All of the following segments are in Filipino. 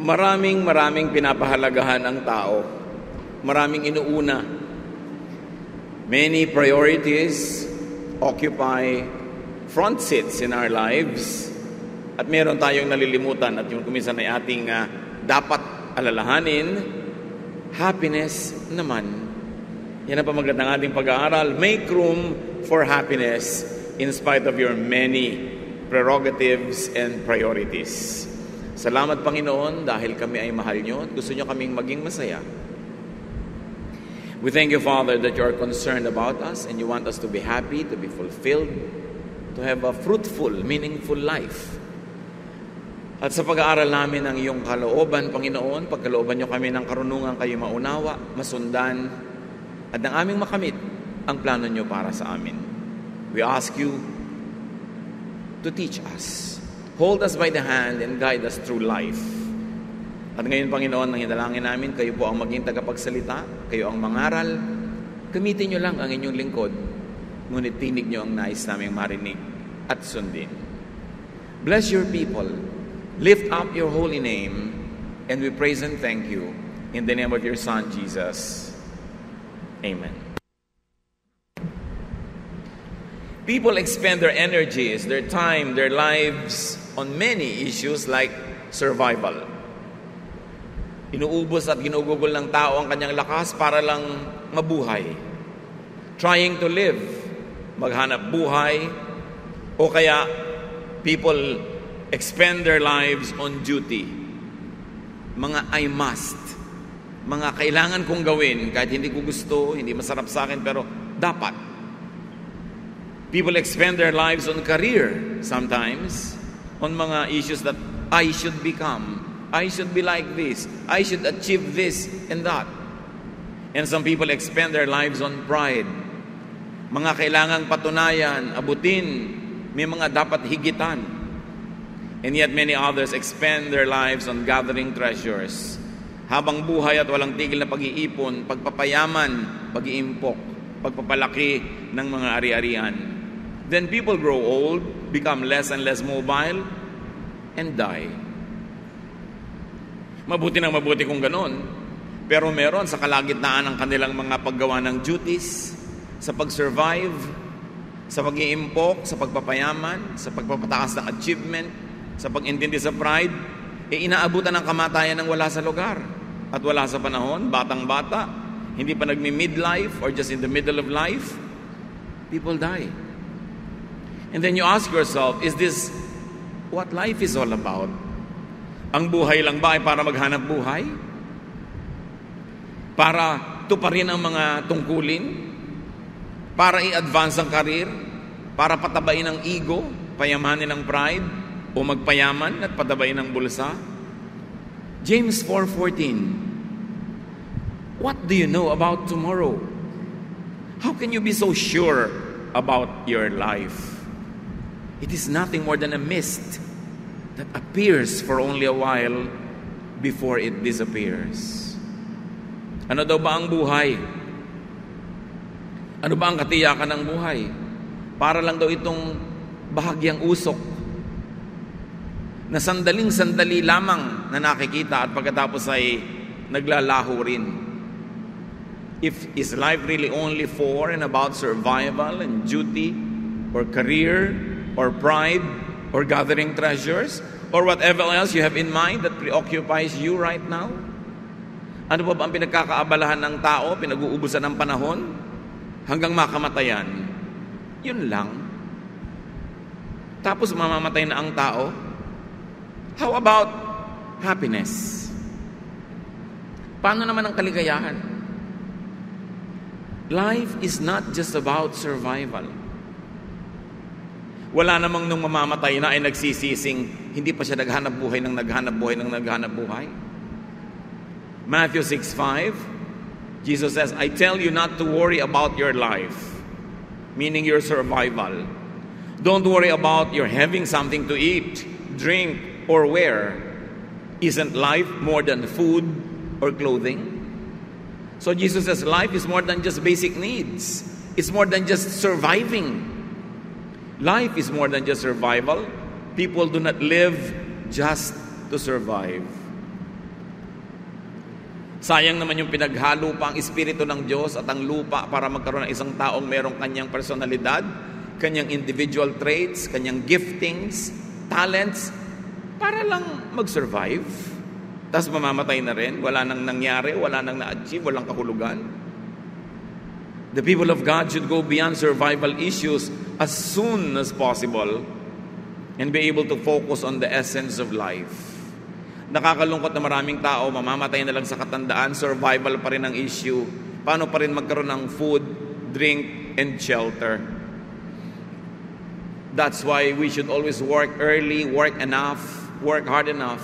Maraming pinapahalagahan ang tao. Maraming inuuna. Many priorities occupy front seats in our lives. At meron tayong nalilimutan at yung kuminsan ay ating dapat alalahanin, happiness naman. Yan ang pamagat ng ating pag-aaral. Make room for happiness in spite of your many prerogatives and priorities. Salamat, Panginoon, dahil kami ay mahal nyo at gusto nyo kaming maging masaya. We thank you, Father, that you are concerned about us and you want us to be happy, to be fulfilled, to have a fruitful, meaningful life. At sa pag-aaral namin ng iyong kalooban, Panginoon, pagkalooban nyo kami ng karunungan kayo maunawa, masundan, at ng aming makamit ang plano nyo para sa amin. We ask you to teach us. Hold us by the hand and guide us through life. At ngayon, Panginoon, ang hinalangin namin, kayo po ang maging tagapagsalita, kayo ang mangaral. Gamitin nyo lang ang inyong lingkod, ngunit tinig nyo ang nais naming marinig at sundin. Bless your people. Lift up your holy name, and we praise and thank you in the name of your Son, Jesus. Amen. People expend their energies, their time, their lives on many issues like survival. Inuubos at ginugugol ng tao ang kanyang lakas para lang mabuhay. Trying to live, maghanap buhay, o kaya people expend their lives on duty. Mga I must, mga kailangan kong gawin kahit hindi ko gusto, hindi masarap sa akin, pero dapat. People expend their lives on career sometimes, on mga issues that I should become, I should be like this, I should achieve this and that. And some people expend their lives on pride. Mga kailangang patunayan, abutin, may mga dapat higitan. And yet many others expend their lives on gathering treasures. Habang buhay at walang tigil na pag-iipon, pagpapayaman, pag-iimpok, pagpapalaki ng mga ari-arian. Then people grow old, become less and less mobile, and die. Mabuti kung ganon. Pero meron sa kalagitnaan ng kanilang mga paggawa ng duties, sa pag-survive, sa pag-iimpok, sa pagpapayaman, sa pagpapataas ng achievement, sa pag-intindi sa pride, inaabutan ng kamatayan ng wala sa lugar. At wala sa panahon, batang-bata, hindi pa nagmi-midlife or just in the middle of life, people die. And then you ask yourself, is this what life is all about? Ang buhay lang ba ay para maghanap buhay? Para tuparin ang mga tungkulin? Para i-advance ang karir? Para patabain ang ego? Payamanin ang pride? O magpayaman at patabain ang bulsa? James 4:14. What do you know about tomorrow? How can you be so sure about your life? It is nothing more than a mist that appears for only a while before it disappears. Ano daw ba ang buhay? Ano ba ang katiyakan ng buhay? Para lang daw itong bahagyang usok na sandaling-sandali lamang na nakikita at pagkatapos ay naglalaho rin. Is life really only for and about survival and duty or career or pride, or gathering treasures, or whatever else you have in mind that preoccupies you right now? Ano ba ang pinagkakaabalahan ng tao, pinag-uubusan ng panahon, hanggang makamatayan? Yun lang. Tapos mamamatay na ang tao? How about happiness? Paano naman ang kaligayahan? Life is not just about survival. Wala namang nung mamamatay na ay nagsisising, hindi pa siya naghanap buhay. Matthew 6:5, Jesus says, I tell you not to worry about your life, meaning your survival. Don't worry about your having something to eat, drink, or wear. Isn't life more than food or clothing? So Jesus says life is more than just basic needs. It's more than just surviving. Life is more than just survival. People do not live just to survive. Sayang naman yung pinaghalo pa ang Espiritu ng Diyos at ang lupa para magkaroon ng isang taong merong kanyang personalidad, kanyang individual traits, kanyang giftings, talents, para lang mag-survive. Tapos mamamatay na rin, wala nang nangyari, wala nang na-achieve, walang kahulugan. The people of God should go beyond survival issues as soon as possible and be able to focus on the essence of life. Nakakalungkot na maraming tao, mamamatay na lang sa katandaan, survival pa rin ang issue. Paano pa rin magkaroon ng food, drink, and shelter? That's why we should always work early, work hard enough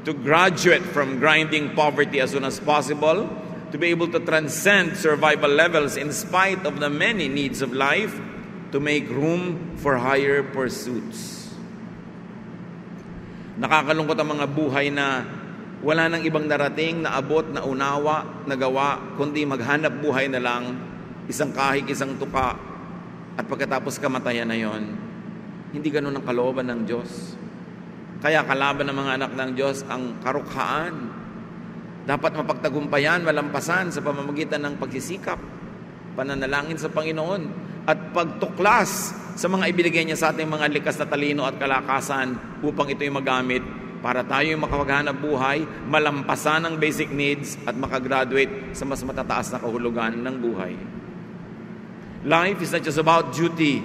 to graduate from grinding poverty as soon as possible, to be able to transcend survival levels in spite of the many needs of life, to make room for higher pursuits. Nakakalungkot ang mga buhay na wala nang ibang narating, naabot, naunawa, nagawa, kundi maghanap buhay na lang, isang kahig, isang tuka, at pagkatapos kamatayan na yon. Hindi ganun ang kalooban ng Diyos. Kaya kalaban ng mga anak ng Diyos ang karukhaan. Dapat mapagtagumpayan, malampasan sa pamamagitan ng pagsisikap, pananalangin sa Panginoon, at pagtuklas sa mga ibinigay niya sa ating mga likas na talino at kalakasan upang ito'y magamit para tayo'y makapaghanap buhay, malampasan ang basic needs at makagraduate sa mas matataas na kahulugan ng buhay. Life is not just about duty.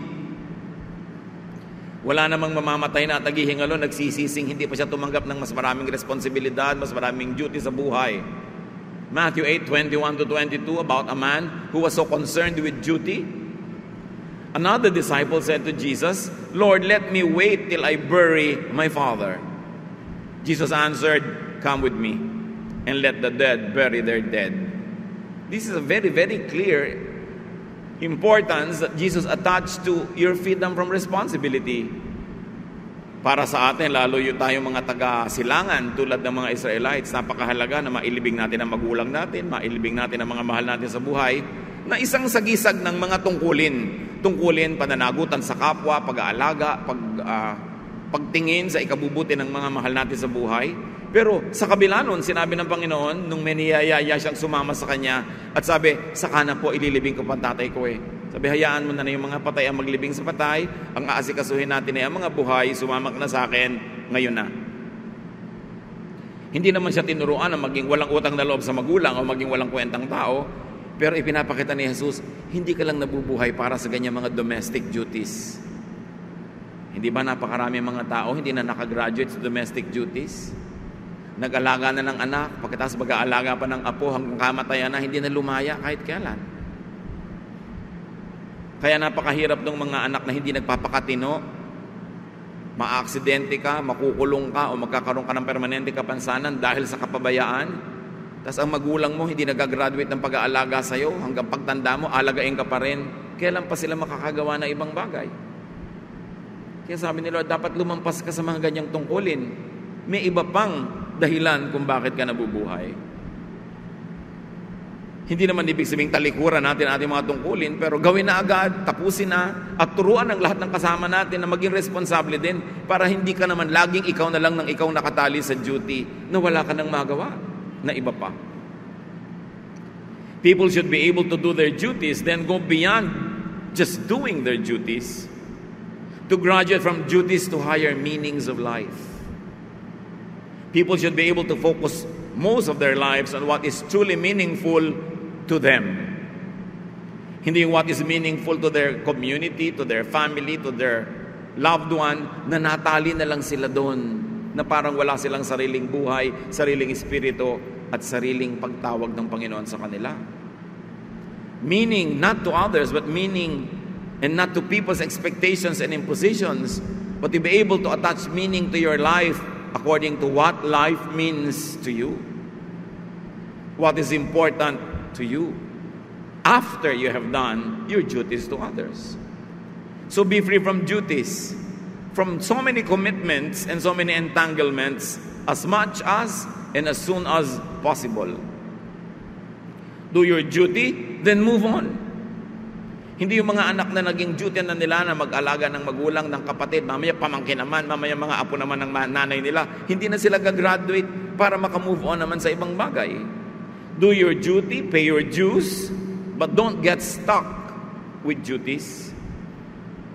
Wala namang mamamatay na at naghihingalo, nagsisising, hindi pa siya tumanggap ng mas maraming responsibilidad, mas maraming duty sa buhay. Matthew 8:21-22, about a man who was so concerned with duty. Another disciple said to Jesus, "Lord, let me wait till I bury my father." Jesus answered, "Come with me, and let the dead bury their dead." This is a very, very clear importance that Jesus attached to your freedom from responsibility. Para sa atin, lalo yung tayong mga taga-silangan tulad ng mga Israelites, napakahalaga na mailibing natin ang magulang natin, mailibing natin ang mga mahal natin sa buhay, na isang sagisag ng mga tungkulin, pananagutan sa kapwa, pag-aalaga, pagtingin sa ikabubuti ng mga mahal natin sa buhay. Pero sa kabila nun, sinabi ng Panginoon, nung may niyayaya siyang sumama sa kanya, at sabi, "Saka na po ililibing ko pa tatay ko eh." Sabi, hayaan mo na yung mga patay ang maglibing sa patay, ang aasikasuhin natin ay ang mga buhay, sumama ka na sa akin, ngayon na. Hindi naman siya tinuruan na maging walang utang na loob sa magulang o maging walang kwentang tao, pero ipinapakita ni Jesus, hindi ka lang nabubuhay para sa ganyan mga domestic duties. Hindi ba napakarami mga tao hindi na nakagraduate sa domestic duties? Nag-alaga na ng anak, pagkatapos mag-aalaga pa ng apo hanggang kamatayan na, hindi na lumaya kahit kailan. Kaya napakahirap ng mga anak na hindi nagpapakatino. Maaksidente ka, makukulong ka, o magkakaroon ka ng permanente kapansanan dahil sa kapabayaan. Tapos ang magulang mo hindi nag-graduate ng pag-aalaga sa'yo, hanggang pagtanda mo, alagain ka pa rin. Kailan pa sila makakagawa na ibang bagay? Kaya sabi ni Lord, dapat lumampas ka sa mga ganyang tungkulin. May iba pang dahilan kung bakit ka nabubuhay. Hindi naman ibig sabing talikuran natin ating mga tungkulin, pero gawin na agad, tapusin na, at turuan ang lahat ng kasama natin na maging responsable din para hindi ka naman laging ikaw na lang ng ikaw nakatali sa duty na wala ka nang magawa na iba pa. People should be able to do their duties, then go beyond just doing their duties, to graduate from duties to higher meanings of life. People should be able to focus most of their lives on what is truly meaningful to them. Hindi yung what is meaningful to their community, to their family, to their loved one, na natali na lang sila doon, na parang wala silang sariling buhay, sariling espiritu, at sariling pagtawag ng Panginoon sa kanila. Meaning not to others, but meaning, and not to people's expectations and impositions, but to be able to attach meaning to your life according to what life means to you. What is important to you after you have done your duties to others. So be free from duties, from so many commitments and so many entanglements, as much as and as soon as possible. Do your duty, then move on. Hindi yung mga anak na naging duty na nila na mag-alaga ng magulang, ng kapatid, mamaya pamangkin naman, mamaya mga apo naman ng nanay nila. Hindi na sila gagraduate para makamove on naman sa ibang bagay. Do your duty, pay your dues, but don't get stuck with duties,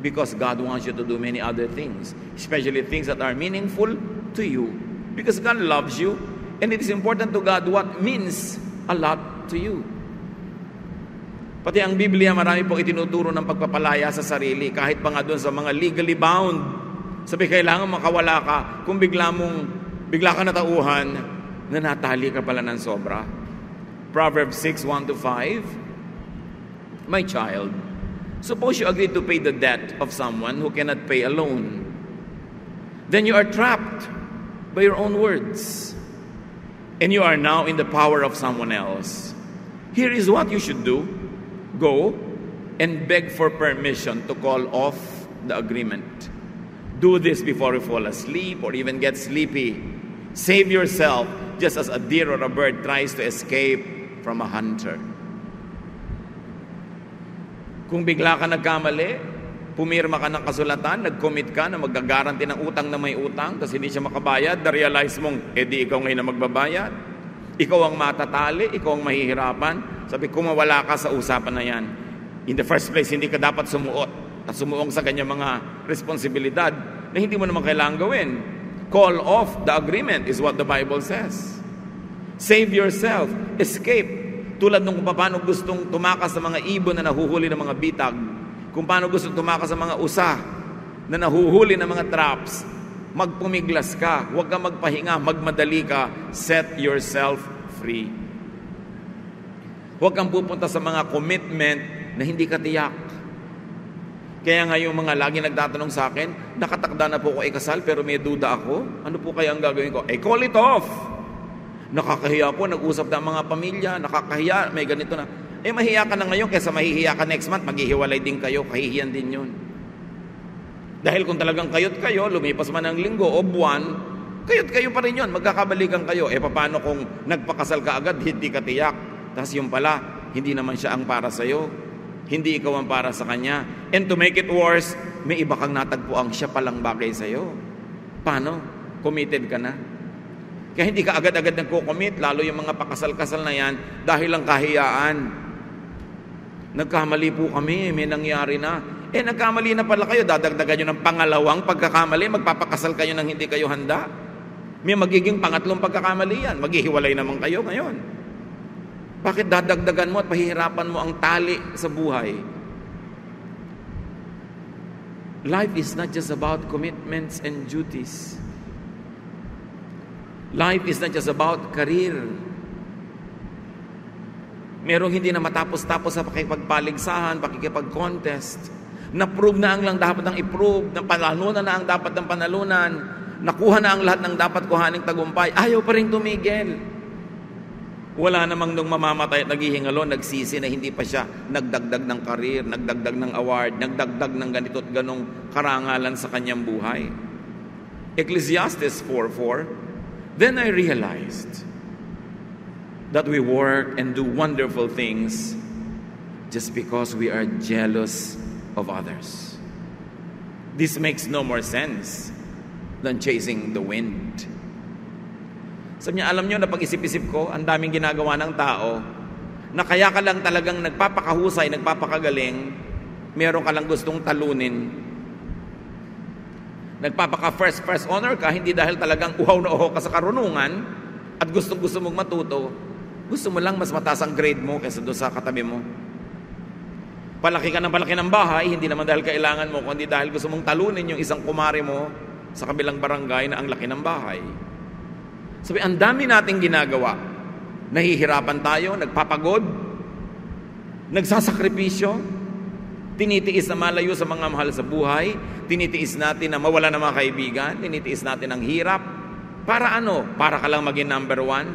because God wants you to do many other things, especially things that are meaningful to you, because God loves you, and it is important to God what means a lot to you. Pati ang Biblia, marami pong itinuturo ng pagpapalaya sa sarili, kahit pa nga doon sa mga legally bound. Sabi, kailangan makawala ka kung bigla ka natauhan na natali ka pala ng sobra. Proverbs 6:1-5, My child, suppose you agree to pay the debt of someone who cannot pay alone. Then you are trapped by your own words, and you are now in the power of someone else. Here is what you should do. Go and beg for permission to call off the agreement. Do this before you fall asleep or even get sleepy. Save yourself just as a deer or a bird tries to escape from a hunter. Kung bigla ka nagkamali, pumirma ka ng kasulatan, nag-commit ka na mag-guarantee ng utang na may utang, tapos hindi siya makabayad, na-realize mong, di ikaw ngayon na magbabayad. Ikaw ang matatali, ikaw ang mahihirapan. Sabi, kung mawala ka sa usapan na yan, in the first place, hindi ka dapat sumuot at sumuong sa kanyang mga responsibilidad na hindi mo naman kailangan gawin. Call off the agreement is what the Bible says. Save yourself. Escape. Tulad nung kung paano gustong tumakas sa mga ibon na nahuhuli ng mga bitag, kung paano gustong tumakas sa mga usa na nahuhuli ng mga traps, magpumiglas ka, huwag ka magpahinga, magmadali ka, set yourself free. Huwag kang pupunta sa mga commitment na hindi ka tiyak. Kaya nga yung mga lagi nagtatanong sa akin, nakatakda na po ako ikasal pero may duda ako, ano po kaya ang gagawin ko? Call it off! Nakakahiya po, nag-usap na ang mga pamilya, nakakahiya, may ganito na. Mahihiya ka na ngayon kaysa mahihiya ka next month, maghihiwalay din kayo, kahihiyan din yun. Dahil kung talagang kayot kayo, lumipas man ang linggo o buwan, kayot kayo pa rin yun, magkakabalikan kayo. Paano kung nagpakasal ka agad, hindi ka tiyak? Tapos yung pala, hindi naman siya ang para sa'yo. Hindi ikaw ang para sa kanya. And to make it worse, may iba kang natagpuang siya palang bagay sa'yo. Paano? Committed ka na. Kaya hindi ka agad-agad nagko-commit, lalo yung mga pakasal-kasal na yan, dahil lang kahiyaan. Nagkamali po kami, may nangyari na. Nagkamali na pala kayo, dadagdagan nyo ng pangalawang pagkakamali, magpapakasal kayo nang hindi kayo handa. May magiging pangatlong pagkakamali yan, maghihiwalay naman kayo ngayon. Bakit dadagdagan mo at pahihirapan mo ang tali sa buhay? Life is not just about commitments and duties. Life is not just about career. Merong hindi na matapos-tapos sa pakikipagpaligsahan, pakikipag-contest. Na-prove na ang lang dapat ang i-prove, na panalunan na ang dapat ng panalunan, nakuha na ang lahat ng dapat kuhaning tagumpay, ayaw pa rin tumigil. Wala namang nung mamamatay at naghihingalo, nagsisi na hindi pa siya nagdagdag ng karir, nagdagdag ng award, nagdagdag ng ganito at ganong karangalan sa kanyang buhay. Ecclesiastes 4:4, Then I realized that we work and do wonderful things just because we are jealous of others. This makes no more sense than chasing the wind. Sabi niya, alam niyo na pag-isip-isip ko, ang daming ginagawa ng tao na kaya ka lang talagang nagpapakahusay, nagpapakagaling, meron ka lang gustong talunin. Nagpapaka-first honor ka, hindi dahil talagang uhaw na uhaw ka sa karunungan at gustong-gusto mong matuto, gusto mo lang mas mataas ang grade mo kaysa doon sa katabi mo. Palaki ka ng bahay, hindi naman dahil kailangan mo, kundi dahil gusto mong talunin yung isang kumari mo sa kabilang barangay na ang laki ng bahay. Sabi, ang dami nating ginagawa. Nahihirapan tayo, nagpapagod, nagsasakripisyo, tinitiis na malayo sa mga mahal sa buhay, tinitiis natin na mawala ng mga kaibigan, tinitiis natin ang hirap. Para ano? Para ka lang maging number one?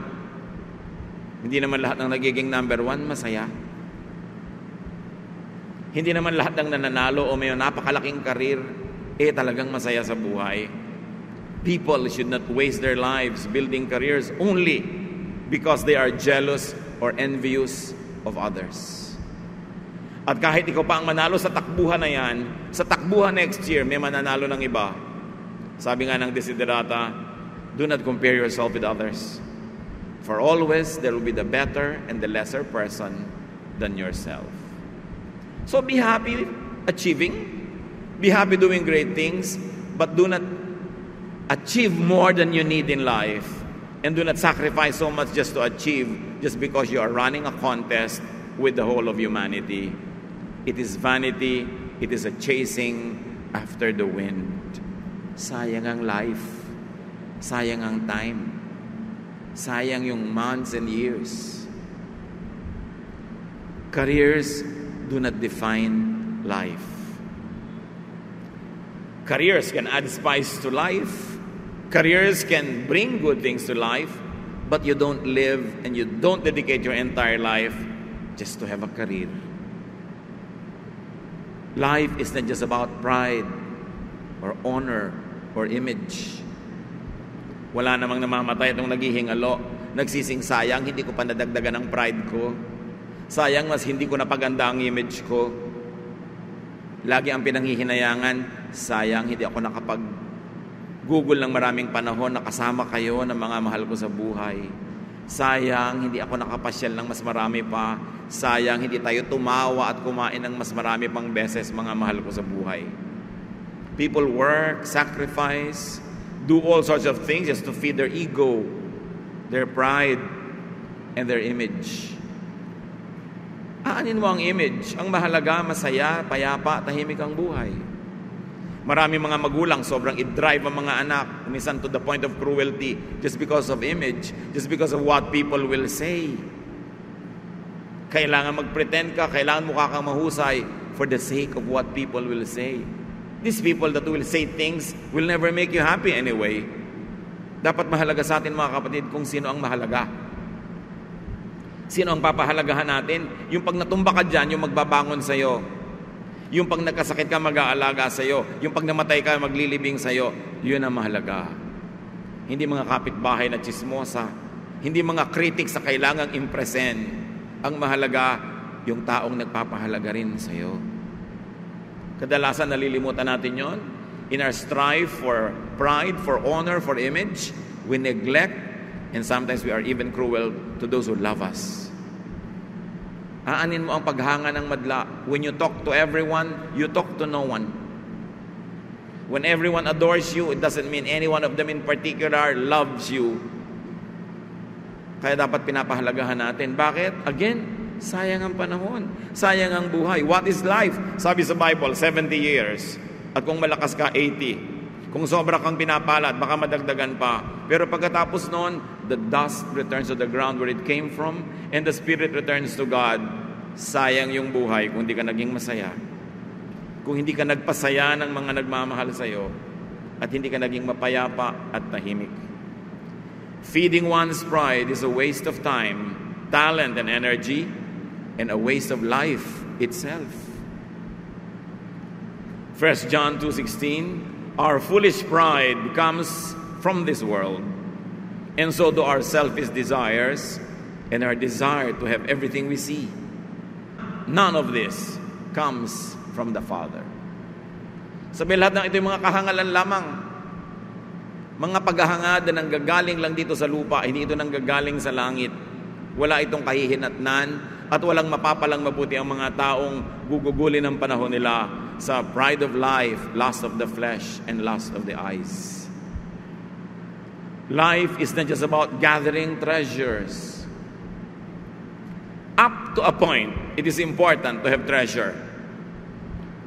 Hindi naman lahat ng nagiging number one masaya. Hindi naman lahat ng nananalo o may napakalaking karir, talagang masaya sa buhay. People should not waste their lives building careers only because they are jealous or envious of others. At kahit ikaw pa ang manalo sa takbuhan na yan, sa takbuhan next year, may mananalo ng iba. Sabi nga ng Desiderata, do not compare yourself with others. For always there will be the better and the lesser person than yourself. So be happy achieving, be happy doing great things, but do not achieve more than you need in life. And do not sacrifice so much just to achieve, just because you are running a contest with the whole of humanity. It is vanity. It is a chasing after the wind. Sayang ang life. Sayang ang time. Sayang yung months and years. Careers do not define life. Careers can add spice to life. Careers can bring good things to life, but you don't live and you don't dedicate your entire life just to have a career. Life is not just about pride or honor or image. Wala namang namamatay itong naghihingalo, nagsising sayang, hindi ko pa nadagdagan ang pride ko. Sayang, mas hindi ko napaganda ang image ko. Lagi ang pinanghihinayangan, sayang, hindi ako nakapag-Google ng maraming panahon na kasama kayo ng mga mahal ko sa buhay. Sayang, hindi ako nakapasyal ng mas marami pa. Sayang, hindi tayo tumawa at kumain ng mas marami pang beses, mga mahal ko sa buhay. People work, sacrifice, do all sorts of things just to feed their ego, their pride, and their image. Aanin mo ang image. Ang mahalaga, masaya, payapa, tahimik ang buhay. Marami mga magulang, sobrang i-drive ang mga anak, minsan to the point of cruelty, just because of image, just because of what people will say. Kailangan mag-pretend ka, kailangan mukha kang mahusay for the sake of what people will say. These people that will say things will never make you happy anyway. Dapat mahalaga sa atin, mga kapatid, kung sino ang mahalaga. Sino ang papahalagahan natin? Yung pag natumba ka dyan, yung magbabangon sa'yo. Yung pag nagkasakit ka, mag-aalaga sa'yo. Yung pag namatay ka, maglilibing sa'yo. Yun ang mahalaga. Hindi mga kapitbahay na chismosa. Hindi mga critics na kailangang impresen. Ang mahalaga, yung taong nagpapahalaga rin sa'yo. Kadalasan nalilimutan natin yon. In our strive for pride, for honor, for image, we neglect and sometimes we are even cruel to those who love us. Aanin mo ang paghanga ng madla. When you talk to everyone, you talk to no one. When everyone adores you, it doesn't mean any one of them in particular loves you. Kaya dapat pinapahalagahan natin. Bakit? Again, sayang ang panahon. Sayang ang buhay. What is life? Sabi sa Bible, 70 years. At kung malakas ka, 80. Kung sobra kang pinapalad, baka madagdagan pa. Pero pagkatapos noon, the dust returns to the ground where it came from, and the spirit returns to God. Sayang yung buhay kung hindi ka naging masaya. Kung hindi ka nagpasaya ng mga nagmamahal sa'yo, at hindi ka naging mapayapa at tahimik. Feeding one's pride is a waste of time, talent, and energy, and a waste of life itself. 1 John 2:16, our foolish pride comes from this world, and so do our selfish desires and our desire to have everything we see. None of this comes from the Father. Sabi lahat ng ito yung mga kahangalan lamang. Mga paghahangad na nanggagaling lang dito sa lupa, hindi ito nanggagaling sa langit. Wala itong kahihinatnan at walang mapapalang mabuti ang mga taong gugugulin ng panahon nila sa pride of life, lust of the flesh, and lust of the eyes. Life is not just about gathering treasures. Up to a point, it is important to have treasure.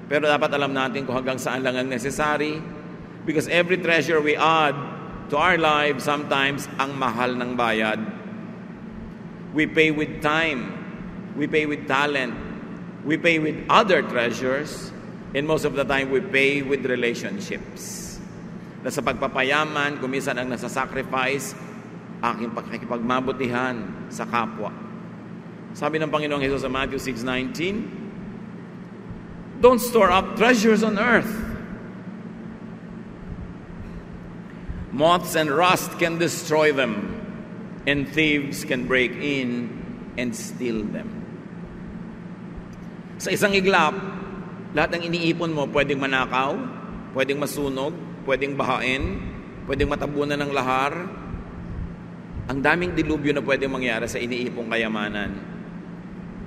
Pero dapat alam natin kung hanggang saan lang ang necessary, because every treasure we add to our lives, sometimes ang mahal ng bayad. We pay with time, we pay with talent, we pay with other treasures, and most of the time we pay with relationships. Na sa pagpapayaman, kumisan ang nasasacrifice, aking pakikipagmabutihan sa kapwa. Sabi ng Panginoong Jesus sa Matthew 6:19, don't store up treasures on earth. Moths and rust can destroy them, and thieves can break in and steal them. Sa isang iglap, lahat ng iniipon mo pwedeng manakaw, pwedeng masunog, pwedeng bahain, pwedeng matabunan ng lahar. Ang daming dilubyo na pwedeng mangyari sa iniipong kayamanan.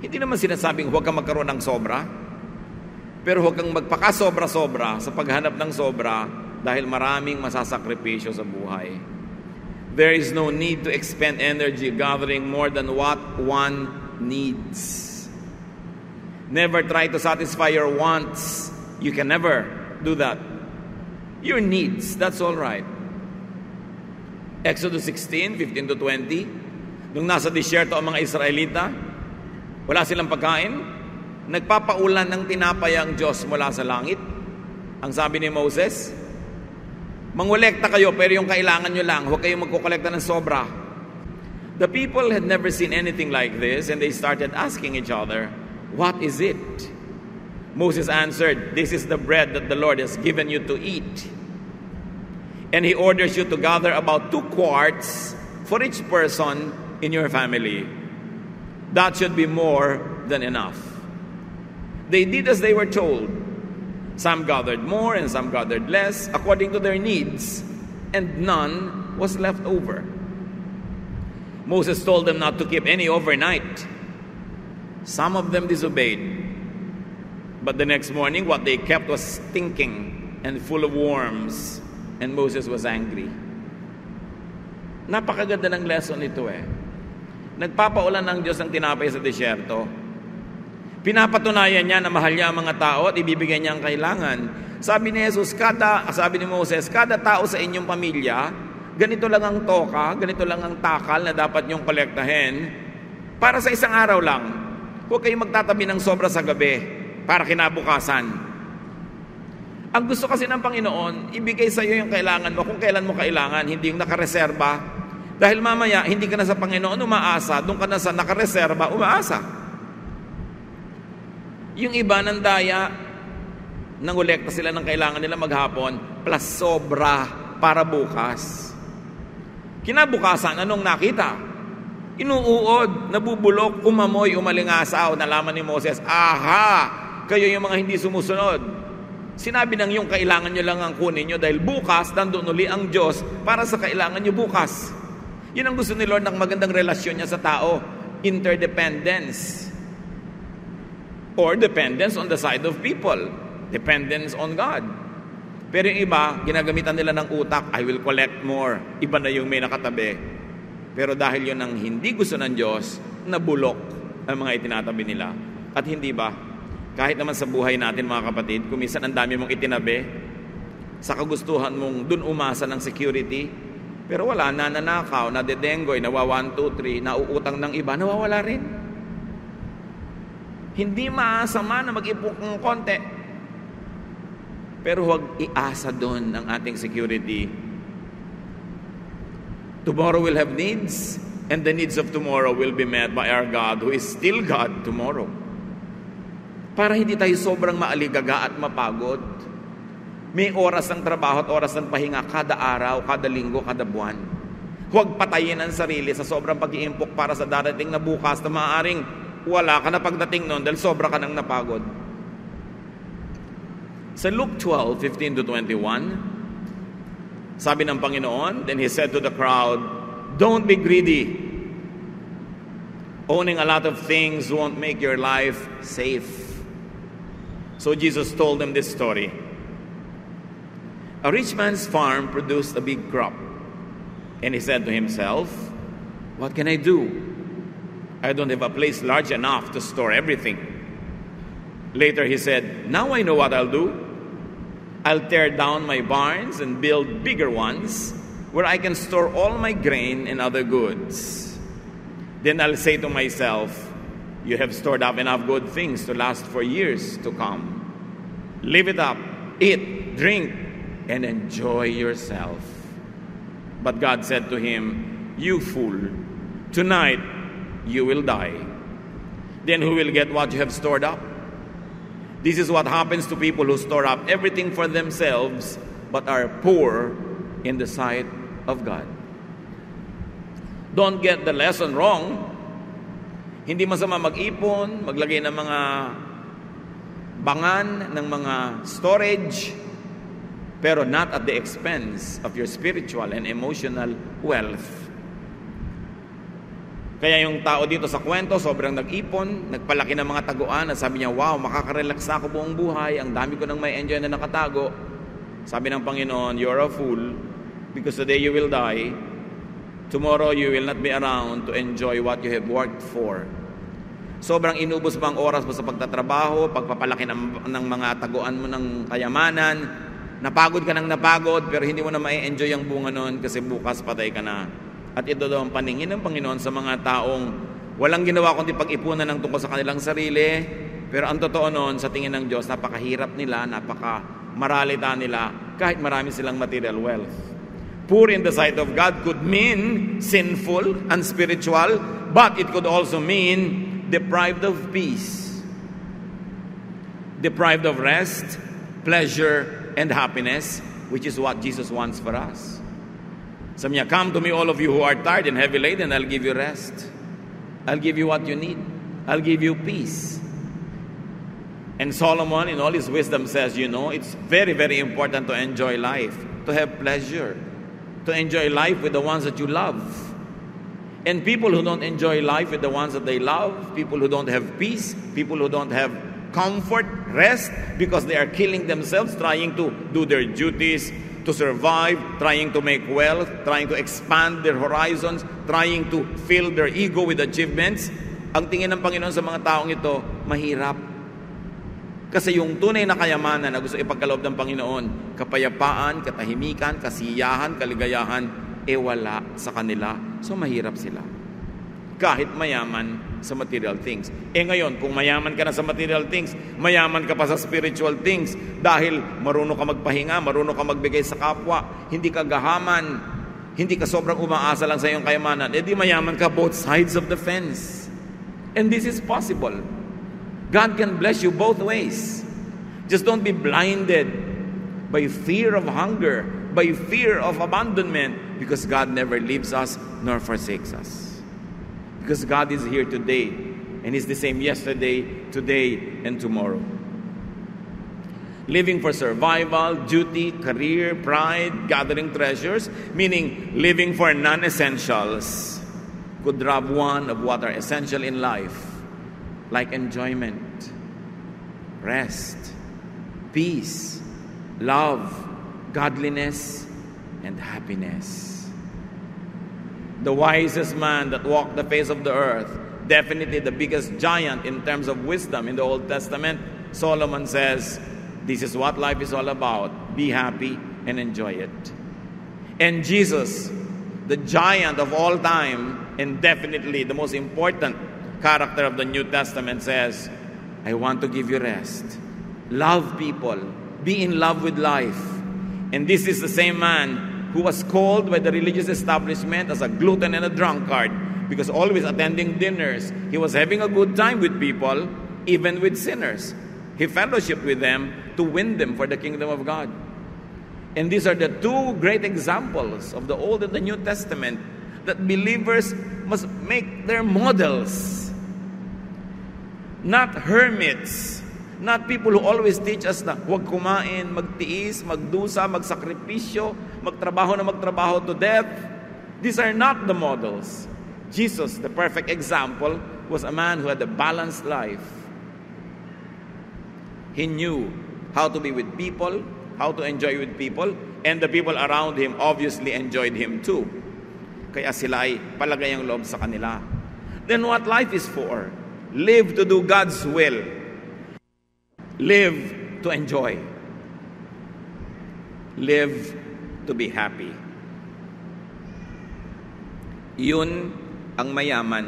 Hindi naman sinasabing huwag kang magkaroon ng sobra, pero huwag kang magpakasobra-sobra sa paghanap ng sobra dahil maraming masasakripisyo sa buhay. There is no need to expend energy gathering more than what one needs. Never try to satisfy your wants. You can never do that. Your needs, that's all right. Exodus 16, 15 to 20. Nung nasa disyerto ang mga Israelita, wala silang pagkain, nagpapaulan ng tinapay ang Diyos mula sa langit. Ang sabi ni Moses, mangolekta kayo pero yung kailangan nyo lang, huwag kayong magkukolekta ng sobra. The people had never seen anything like this and they started asking each other, what is it? Moses answered, this is the bread that the Lord has given you to eat. And He orders you to gather about 2 quarts for each person in your family. That should be more than enough. They did as they were told. Some gathered more and some gathered less according to their needs, and none was left over. Moses told them not to keep any overnight. Some of them disobeyed. But the next morning, what they kept was stinking and full of worms, and Moses was angry. Napakaganda ng lesson ito Nagpapaulan ng Diyos ng tinapay sa disyerto. Pinapatunayan niya na mahal niya ang mga tao at ibibigay niya ang kailangan. Sabi ni Jesus, sabi ni Moses, kada tao sa inyong pamilya, ganito lang ang toka, ganito lang ang takal na dapat niyong kolektahin para sa isang araw lang. Huwag kayong magtatabi ng sobra sa gabi para kinabukasan. Ang gusto kasi ng Panginoon, ibigay sa iyo yung kailangan mo kung kailan mo kailangan, hindi yung nakareserba. Dahil mamaya, hindi ka na sa Panginoon umaasa, doon ka na sa nakareserba umaasa. Yung iba ng daya, nangolekta sila ng kailangan nila maghapon, plus sobra para bukas. Kinabukasan, anong nakita? Inuuod, nabubulok, umamoy, umalingasaw. Nalaman ni Moses, aha, kayo yung mga hindi sumusunod. Sinabi ng yung kailangan nyo lang ang kunin nyo dahil bukas, nandun uli ang Diyos para sa kailangan nyo bukas. Yun ang gusto ni Lord ng magandang relasyon niya sa tao. Interdependence. Or dependence on the side of people. Dependence on God. Pero yung iba, ginagamitan nila ng utak, I will collect more. Iba na yung may nakatabi. Pero dahil yun ang hindi gusto ng Diyos, nabulok ang mga itinatabi nila. At hindi ba, kahit naman sa buhay natin mga kapatid, kung minsan ang dami mong itinabi, sa kagustuhan mong dun umasa ng security, pero wala, nananakaw, nadedenggoy, nawa 1, 2, 3, nauutang ng iba, nawawala rin. Hindi maasama na mag-ipok ng konti. Pero huwag iasa doon ang ating security. Tomorrow will have needs, and the needs of tomorrow will be met by our God, who is still God tomorrow. Para hindi tayo sobrang maaligaga at mapagod. May oras ng trabaho at oras ng pahinga kada araw, kada linggo, kada buwan. Huwag patayin ang sarili sa sobrang pag-iimpok para sa darating na bukas na maaaring wala ka na pagdating noon dahil sobra ka nang napagod. Sa Luke 12, 15 to 21, sabi ng Panginoon, then He said to the crowd, don't be greedy. Owning a lot of things won't make your life safe. So Jesus told them this story. A rich man's farm produced a big crop. And he said to himself, what can I do? I don't have a place large enough to store everything. Later he said, now I know what I'll do. I'll tear down my barns and build bigger ones where I can store all my grain and other goods. Then I'll say to myself, you have stored up enough good things to last for years to come. Live it up, eat, drink, and enjoy yourself. But God said to him, you fool, tonight you will die. Then who will get what you have stored up? This is what happens to people who store up everything for themselves but are poor in the sight of God. Don't get the lesson wrong. Hindi masama mag-ipon, maglagay ng mga bangan, ng mga storage, pero not at the expense of your spiritual and emotional wealth. Kaya yung tao dito sa kwento, sobrang nag-ipon, nagpalaki ng mga taguan, at sabi niya, wow, makaka-relax ako buong buhay, ang dami ko nang may enjoy na nakatago. Sabi ng Panginoon, you're a fool, because today you will die, tomorrow you will not be around to enjoy what you have worked for. Sobrang inubos mo ang oras mo sa pagtatrabaho, pagpapalaki ng mga taguan mo ng kayamanan, napagod ka ng napagod, pero hindi mo na ma-enjoy ang bunga nun kasi bukas patay ka na. At ito daw ang paningin ng Panginoon sa mga taong walang ginawa kundi pag-ipunan ng tungkol sa kanilang sarili, pero ang totoo noon, sa tingin ng Diyos, napakahirap nila, napakamaralita nila, kahit marami silang material wealth. Poor in the sight of God could mean sinful, unspiritual, but it could also mean deprived of peace, deprived of rest, pleasure, and happiness, which is what Jesus wants for us. Sabi niya, come to me all of you who are tired and heavy laden, I'll give you rest. I'll give you what you need. I'll give you peace. And Solomon, in all his wisdom, says, it's very, very important to enjoy life, to have pleasure, to enjoy life with the ones that you love. And people who don't enjoy life with the ones that they love, people who don't have peace, people who don't have comfort, rest, because they are killing themselves, trying to do their duties, to survive, trying to make wealth, trying to expand their horizons, trying to fill their ego with achievements. Ang tingin ng Panginoon sa mga taong ito, mahirap. Kasi yung tunay na kayamanan na gusto ipagkaloob ng Panginoon, kapayapaan, katahimikan, kasiyahan, kaligayahan, wala sa kanila. So mahirap sila. Kahit mayaman sa material things. Ngayon, kung mayaman ka na sa material things, mayaman ka pa sa spiritual things dahil marunong ka magpahinga, marunong ka magbigay sa kapwa, hindi ka gahaman, hindi ka sobrang umaasa lang sa iyong kayamanan, di mayaman ka both sides of the fence. And this is possible. God can bless you both ways. Just don't be blinded by fear of hunger, by fear of abandonment, because God never leaves us nor forsakes us. Because God is here today, and He's the same yesterday, today, and tomorrow. Living for survival, duty, career, pride, gathering treasures, meaning living for non-essentials, could rob one of what are essential in life, like enjoyment, rest, peace, love, godliness, and happiness. The wisest man that walked the face of the earth, definitely the biggest giant in terms of wisdom in the Old Testament, Solomon says, this is what life is all about. Be happy and enjoy it. And Jesus, the giant of all time, and definitely the most important character of the New Testament, says, I want to give you rest. Love people. Be in love with life. And this is the same man who was called by the religious establishment as a glutton and a drunkard, because always attending dinners, he was having a good time with people, even with sinners. He fellowshiped with them to win them for the kingdom of God. And these are the two great examples of the Old and the New Testament that believers must make their models. Not hermits, not people who always teach us na huwag kumain, magtiis, magdusa, magsakripisyo, magtrabaho to death. These are not the models. Jesus, the perfect example, was a man who had a balanced life. He knew how to be with people, how to enjoy with people, and the people around him obviously enjoyed him too. Kaya sila ay palagay ang loob sa kanila. Then what life is for? Live to do God's will. Live to enjoy. Live to be happy. Yun ang mayaman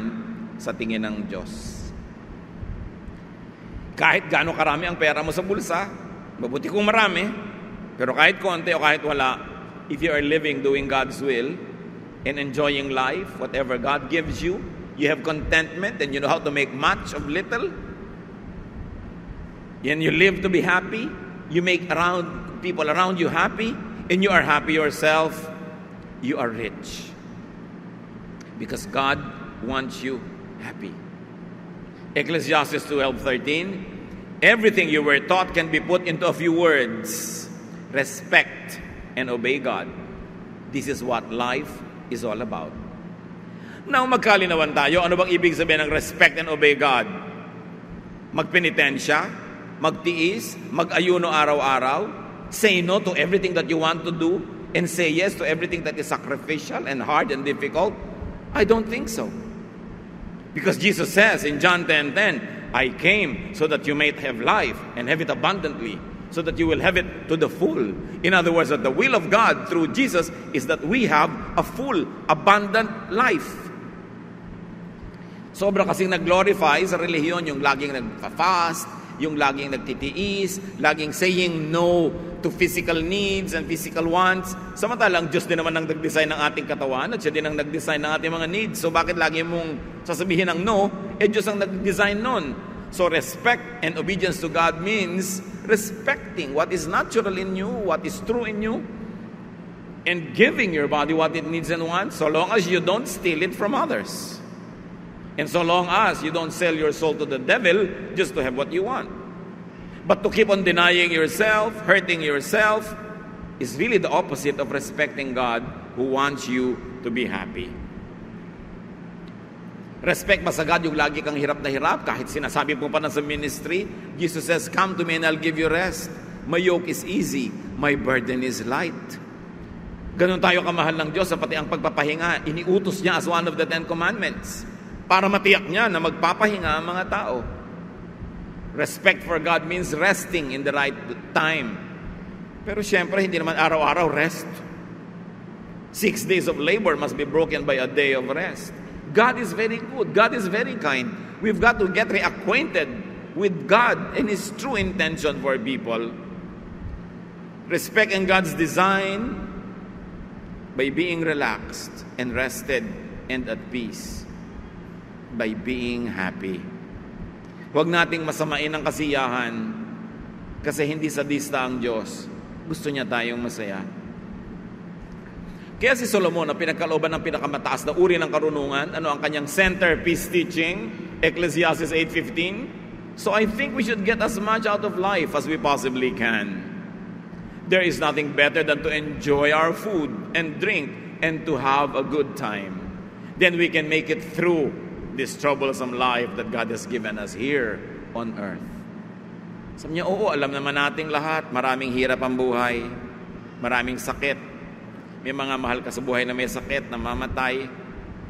sa tingin ng Diyos. Kahit gaano karami ang pera mo sa bulsa, mabuti kung marami, pero kahit konti o kahit wala, if you are living doing God's will and enjoying life, whatever God gives you, you have contentment and you know how to make much of little, and you live to be happy, you make people around you happy, and you are happy yourself, you are rich. Because God wants you happy. Ecclesiastes 12:13, everything you were taught can be put into a few words. Respect and obey God. This is what life is all about. Now, magkalinawan tayo. Ano bang ibig sabihin ng respect and obey God? Magpenitensya, magtiis, mag-ayuno araw-araw, say no to everything that you want to do, and say yes to everything that is sacrificial and hard and difficult? I don't think so. Because Jesus says in John 10:10, I came so that you may have life and have it abundantly, so that you will have it to the full. In other words, that the will of God through Jesus is that we have a full, abundant life. Sobra kasing nag-glorify sa relihiyon yung laging nagpa-fast, yung laging nagtitiis, laging saying no to physical needs and physical wants. Samantalang Diyos din naman ang nag-design ng ating katawan at siya din ang nag-design ng ating mga needs. So bakit lagi mong sasabihin ng no? Diyos ang nag-design nun. So respect and obedience to God means respecting what is natural in you, what is true in you, and giving your body what it needs and wants, so long as you don't steal it from others. And so long as you don't sell your soul to the devil just to have what you want. But to keep on denying yourself, hurting yourself, is really the opposite of respecting God who wants you to be happy. Respect ba sa God yung lagi kang hirap na hirap? Kahit sinasabi mo pa na sa ministry, Jesus says, come to me and I'll give you rest. My yoke is easy, my burden is light. Ganun tayo kamahal ng Diyos, pati ang pagpapahinga, iniutos niya as one of the 10 commandments. Para matiyak niya na magpapahinga ang mga tao. Respect for God means resting in the right time. Pero syempre, hindi naman araw-araw rest. 6 days of labor must be broken by a day of rest. God is very good. God is very kind. We've got to get reacquainted with God and His true intention for people. Respecting God's design by being relaxed and rested and at peace. By being happy. Huwag nating masamain ang kasiyahan kasi hindi sadista ang Diyos. Gusto niya tayong masaya. Kaya si Solomon, ang pinagkalooban ng pinakamataas na uri ng karunungan, ano ang kanyang centerpiece teaching? Ecclesiastes 8:15. So I think we should get as much out of life as we possibly can. There is nothing better than to enjoy our food and drink and to have a good time. Then we can make it through this troublesome life that God has given us here on earth. Sabi niya, oo, alam naman nating lahat, maraming hirap ang buhay, maraming sakit. May mga mahal ka sa buhay na may sakit, na mamatay,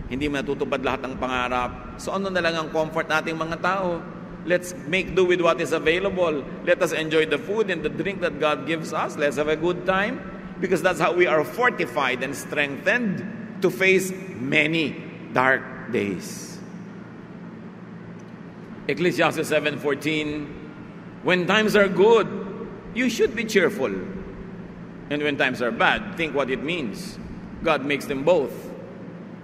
hindi matutupad lahat ng pangarap. So ano na lang ang comfort nating mga tao? Let's make do with what is available. Let us enjoy the food and the drink that God gives us. Let's have a good time, because that's how we are fortified and strengthened to face many dark days. Ecclesiastes 7:14, when times are good, you should be cheerful. And when times are bad, think what it means. God makes them both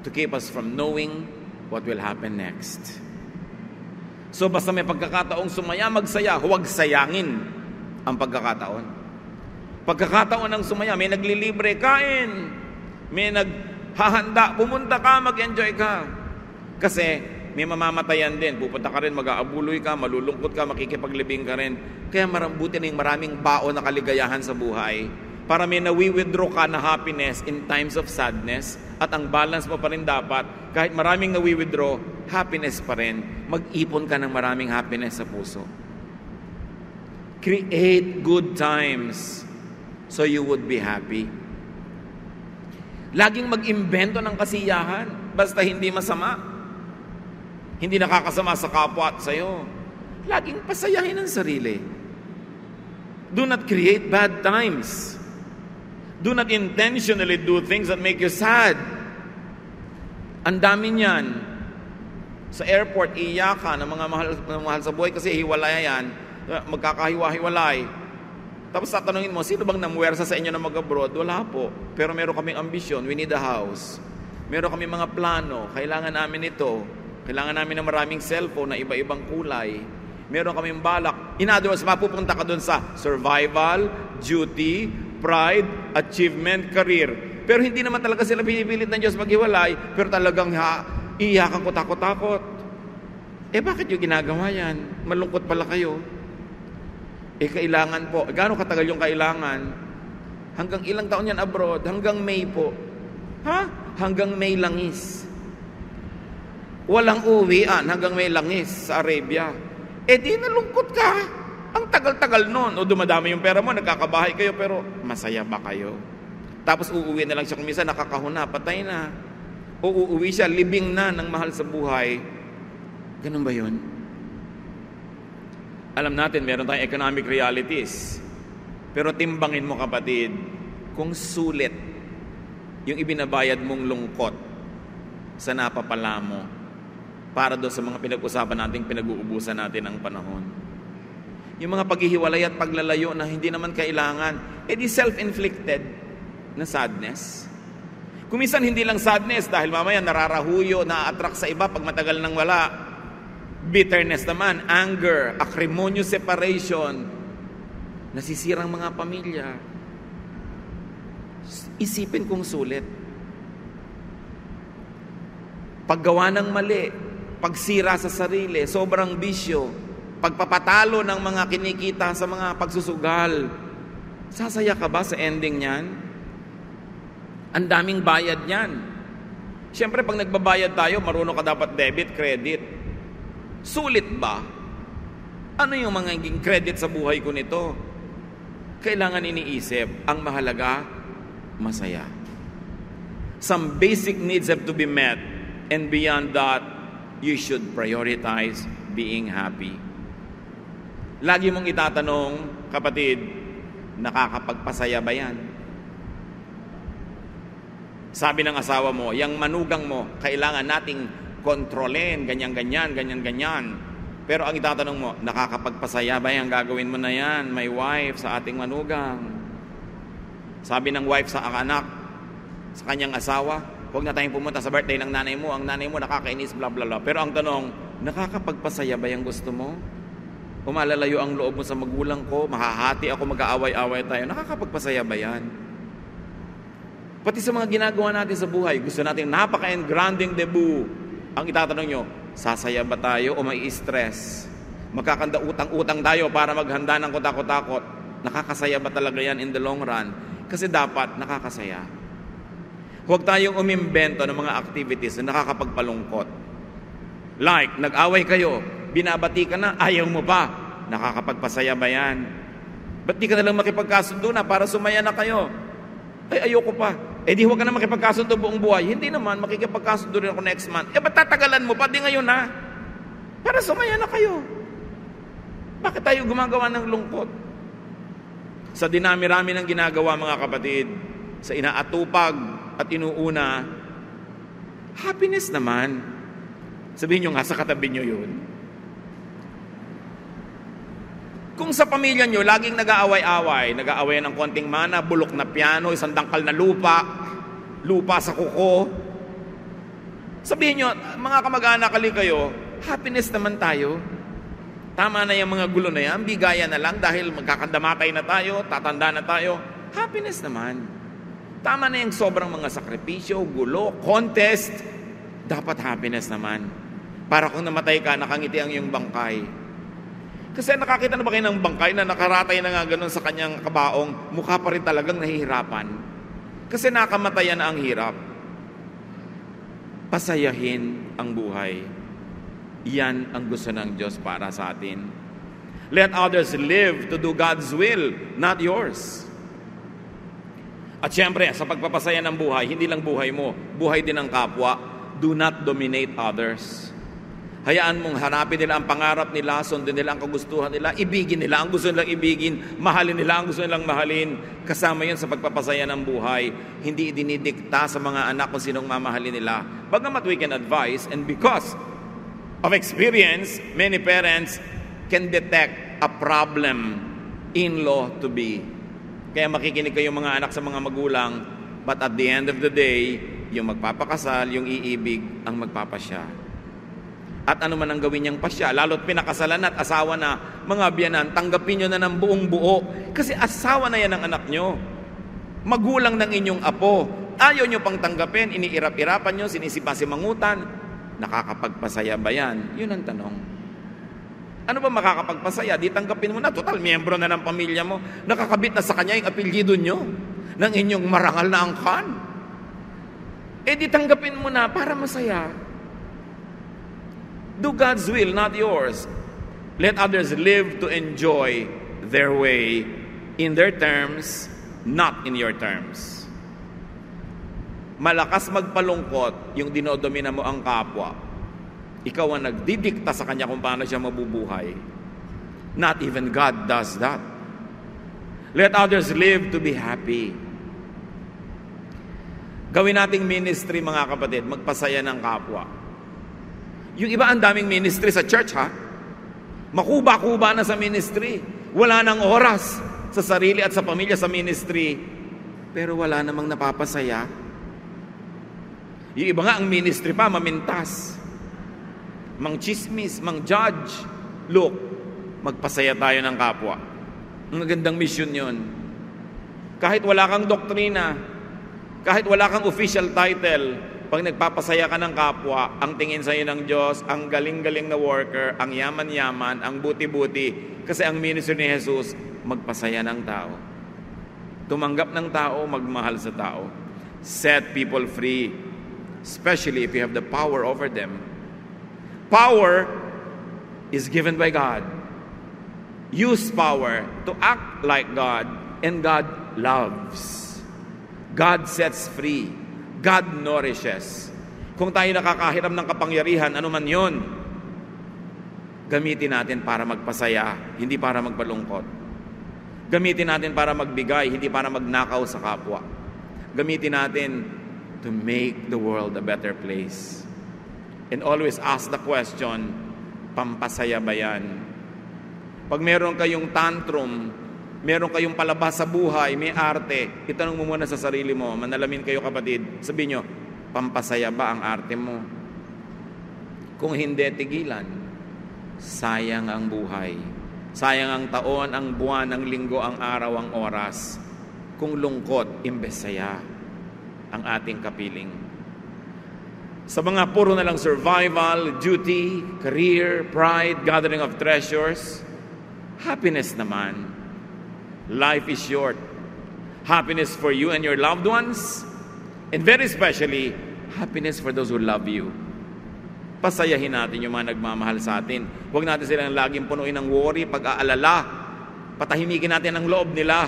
to keep us from knowing what will happen next. So basta may pagkakataong sumaya, magsaya. Huwag sayangin ang pagkakataon. Pagkakataon ng sumaya, may naglilibre, kain. May naghahanda, pumunta ka, mag-enjoy ka. Kasi may mamamatayan din. Pupunta ka rin, mag-aabuloy ka, malulungkot ka, makikipaglibing ka rin. Kaya marambuti na yung maraming baon na kaligayahan sa buhay para may nawi-withdraw ka na happiness in times of sadness, at ang balance mo pa rin dapat, kahit maraming nawi-withdraw, happiness pa rin. Mag-ipon ka ng maraming happiness sa puso. Create good times so you would be happy. Laging mag-imbento ng kasiyahan, basta hindi masama. Hindi nakakasama sa kapwa at sa'yo. Laging pasayahin ang sarili. Do not create bad times. Do not intentionally do things that make you sad. Ang dami niyan. Sa airport, iiyak ka ng mga mahal sa buhay kasi hiwalay yan. Magkakahiwa-hiwalay. Tapos tatanungin mo, sino bang namuwersa sa inyo na mag-abroad? Wala po. Pero meron kaming ambisyon. We need a house. Meron kaming mga plano. Kailangan namin ito. Kailangan namin ng maraming cellphone na iba-ibang kulay. Meron kaming balak. In other words, mapupunta ka dun sa survival, duty, pride, achievement, career. Pero hindi naman talaga sila pinipilit ng Diyos maghiwalay, pero talagang iiyakan ko, takot-takot. Bakit yung ginagawa yan? Malungkot pala kayo. Kailangan po. Gaano katagal yung kailangan? Hanggang ilang taon yan abroad? Hanggang May po. Hanggang May langis. Walang uwian hanggang may langis sa Arabia. Eh di nalungkot ka. Ang tagal-tagal nun. O dumadami yung pera mo, nagkakabahay kayo, pero masaya ba kayo? Tapos uuwi na lang siya kung minsan, nakakahuna, patay na. O uuwi siya, libing na ng mahal sa buhay. Ganun ba yun? Alam natin, meron tayong economic realities. Pero timbangin mo, kapatid, kung sulit yung ibinabayad mong lungkot sa napapala mo para doon sa mga pinag-usapan natin, pinag-uubusan natin ng panahon. Yung mga paghihiwalay at paglalayo na hindi naman kailangan, di self-inflicted na sadness. Kung minsan hindi lang sadness dahil mamaya nararahuyo, na-attract sa iba pag matagal nang wala. Bitterness naman, anger, acrimonious separation, nasisirang mga pamilya. Isipin kung sulit. Paggawa ng mali, pagsira sa sarili, sobrang bisyo, pagpapatalo ng mga kinikita sa mga pagsusugal. Sasaya ka ba sa ending niyan? Ang daming bayad niyan. Siyempre, pag nagbabayad tayo, marunong ka dapat debit, credit. Sulit ba? Ano yung mga naging credit sa buhay ko nito? Kailangan iniisip. Ang mahalaga, masaya. Some basic needs have to be met, and beyond that, you should prioritize being happy. Lagi mong itatanong, kapatid, nakakapagpasaya ba yan? Sabi ng asawa mo, yung manugang mo, kailangan nating kontrolin, ganyan-ganyan, ganyan-ganyan. Pero ang itatanong mo, nakakapagpasaya ba yan? Gagawin mo na yan, my wife, sa ating manugang. Sabi ng wife sa anak, sa kanyang asawa, huwag na tayong pumunta sa birthday ng nanay mo. Ang nanay mo nakakainis, bla bla bla. Pero ang tanong, nakakapagpasaya ba yung gusto mo? Umalalayo ang loob mo sa magulang ko, mahahati ako, mag-aaway-away tayo. Nakakapagpasaya ba yan? Pati sa mga ginagawa natin sa buhay, gusto natin napaka-engranding debut. Ang itatanong nyo, sasaya ba tayo o may stress? Magkakanda utang-utang tayo para maghanda ng kutakot-takot. Nakakasaya ba talaga yan in the long run? Kasi dapat nakakasaya. Huwag tayong umimbento ng mga activities na nakakapagpalungkot. Like, nag-away kayo, binabati ka na, ayaw mo pa. Nakakapagpasaya ba yan? Ba't di ka na lang makipagkasundo na para sumaya na kayo? Ay, ayoko pa. Di huwag ka na makipagkasundo buong buhay. Hindi naman, makikipagkasundo rin ako next month. Ba't tatagalan mo pa? Di ngayon na. Para sumaya na kayo. Bakit tayo gumagawa ng lungkot? Sa dinami-rami ng ginagawa, mga kapatid, sa inaatupag at inuuna, happiness naman. Sabihin nyo nga, sa katabi nyo yun. Kung sa pamilya nyo, laging nag-aaway-away ng konting mana, bulok na piano, isang dangkal na lupa sa kuko. Sabihin nyo, mga kamag-anak kayo, happiness naman tayo. Tama na yung mga gulo na yan, bigaya na lang dahil magkakandamatay na tayo, tatanda na tayo. Happiness naman. Tama na yung sobrang mga sakripisyo, gulo, contest. Dapat happiness naman. Para kung namatay ka, nakangiti ang iyong bangkay. Kasi nakakita na ba kayo ng bangkay na nakaratay na nga ganun sa kanyang kabaong, mukha pa rin talagang nahihirapan. Kasi nakamatayan na ang hirap. Pasayahin ang buhay. Yan ang gusto ng Diyos para sa atin. Let others live to do God's will, not yours. At syempre, sa pagpapasaya ng buhay, hindi lang buhay mo, buhay din ng kapwa. Do not dominate others. Hayaan mong hanapin nila ang pangarap nila, sundin nila ang kagustuhan nila, ibigin nila ang gusto nilang ibigin, mahalin nila ang gusto nilang mahalin. Kasama yun sa pagpapasaya ng buhay. Hindi dinidikta sa mga anak kung sinong mamahalin nila. Bagamat we can advise, and because of experience, many parents can detect a problem in-law to be. Kaya makikinig kayo mga anak sa mga magulang, but at the end of the day, yung magpapakasal, yung iibig, ang magpapasya. At ano man ang gawin niyang pasya, lalo't pinakasalan na at asawa na, mga biyanan, tanggapin nyo na ng buong buo. Kasi asawa na yan ang anak nyo. Magulang ng inyong apo. Ayaw nyo pang tanggapin, iniirap-irapan nyo, sinisipa-simangutan. Nakakapagpasaya ba yan? Yun ang tanong. Ano ba makakapagpasaya? Di tanggapin mo na, total, miyembro na ng pamilya mo. Nakakabit na sa kanya yung apelyido nyo ng inyong marangal na angkan. Di tanggapin mo na para masaya. Do God's will, not yours. Let others live to enjoy their way in their terms, not in your terms. Malakas magpalungkot yung dinodomina mo ang kapwa. Ikaw ang nagdidikta sa kanya kung paano siya mabubuhay. Not even God does that. Let others live to be happy. Gawin nating ministry, mga kapatid, magpasaya ng kapwa. Yung iba ang daming ministry sa church, ha? Makuba-kuba na sa ministry. Wala nang oras sa sarili at sa pamilya sa ministry. Pero wala namang napapasaya. Yung iba nga ang ministry pa, mamintas. Mang chismis, mang judge. Look, magpasaya tayo ng kapwa. Ang magandang mission yun. Kahit wala kang doktrina, kahit wala kang official title, pag nagpapasaya ka ng kapwa, ang tingin sa'yo ng Diyos, ang galing-galing na worker, ang yaman-yaman, ang buti-buti. Kasi ang ministry ni Jesus, magpasaya ng tao. Tumanggap ng tao, magmahal sa tao. Set people free, especially if you have the power over them. Power is given by God. Use power to act like God, and God loves. God sets free. God nourishes. Kung tayo nakakahiram ng kapangyarihan, ano man yun, gamitin natin para magpasaya, hindi para magpalungkot. Gamitin natin para magbigay, hindi para magnakaw sa kapwa. Gamitin natin to make the world a better place. And always ask the question, pampasaya ba yan? Pag meron kayong tantrum, meron kayong palabas sa buhay, may arte, itanong mo muna sa sarili mo, manalamin kayo kapatid, sabihin nyo, pampasaya ba ang arte mo? Kung hindi, tigilan. Sayang ang buhay. Sayang ang taon, ang buwan, ang linggo, ang araw, ang oras. Kung lungkot, imbes saya ang ating kapiling. Sa mga puro na lang survival, duty, career, pride, gathering of treasures, happiness naman. Life is short. Happiness for you and your loved ones, and very especially, happiness for those who love you. Pasayahin natin yung mga nagmamahal sa atin. Huwag natin silang laging punuin ng worry, pag-aalala. Patahimikin natin ang loob nila.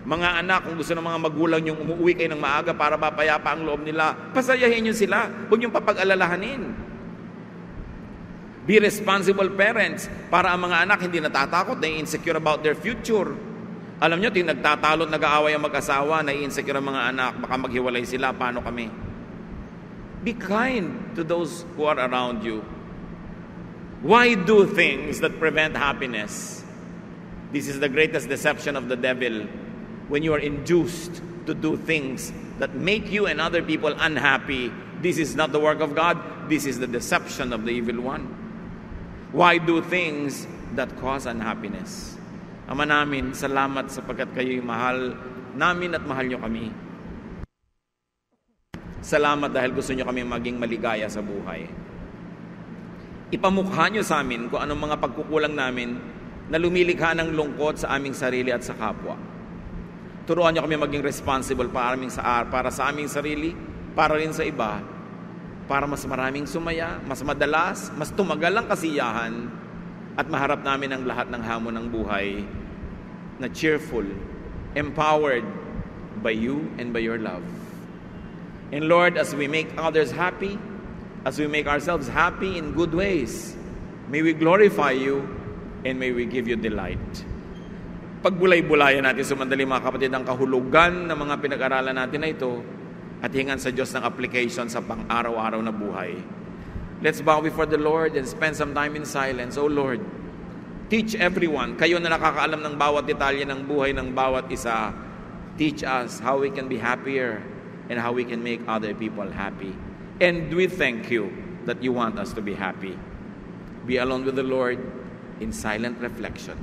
Mga anak, kung gusto ng mga magulang yung umuwi kayo ng maaga para mapayapa ang loob nila, pasayahin nyo sila. Huwag yung papag-alalahanin. Be responsible parents para ang mga anak hindi natatakot, na-insecure about their future. Alam nyo, ting nagtatalo at nag-aaway ang mag-asawa, na-insecure ang mga anak, baka maghiwalay sila, paano kami? Be kind to those who are around you. Why do things that prevent happiness? This is the greatest deception of the devil. When you are induced to do things that make you and other people unhappy, this is not the work of God. This is the deception of the evil one. Why do things that cause unhappiness? Ama namin, salamat sapagkat kayo'y mahal namin at mahal nyo kami. Salamat dahil gusto nyo kami maging maligaya sa buhay. Ipamukha nyo sa amin kung anong mga pagkukulang namin na lumilikha ng lungkot sa aming sarili at sa kapwa. Turuan nyo kami maging responsible para sa aming sarili, para rin sa iba, para mas maraming sumaya, mas madalas, mas tumagal ang kasiyahan, at maharap namin ang lahat ng hamon ng buhay na cheerful, empowered by you and by your love. And Lord, as we make others happy, as we make ourselves happy in good ways, may we glorify you and may we give you delight. Pagbulay-bulayan natin sumandali mga kapatid ang kahulugan ng mga pinag-aralan natin na ito at hingan sa Diyos ng application sa pang-araw-araw na buhay. Let's bow before the Lord and spend some time in silence. Oh Lord, teach everyone. Kayo na nakakaalam ng bawat detalye ng buhay ng bawat isa. Teach us how we can be happier and how we can make other people happy. And we thank you that you want us to be happy. Be alone with the Lord in silent reflection.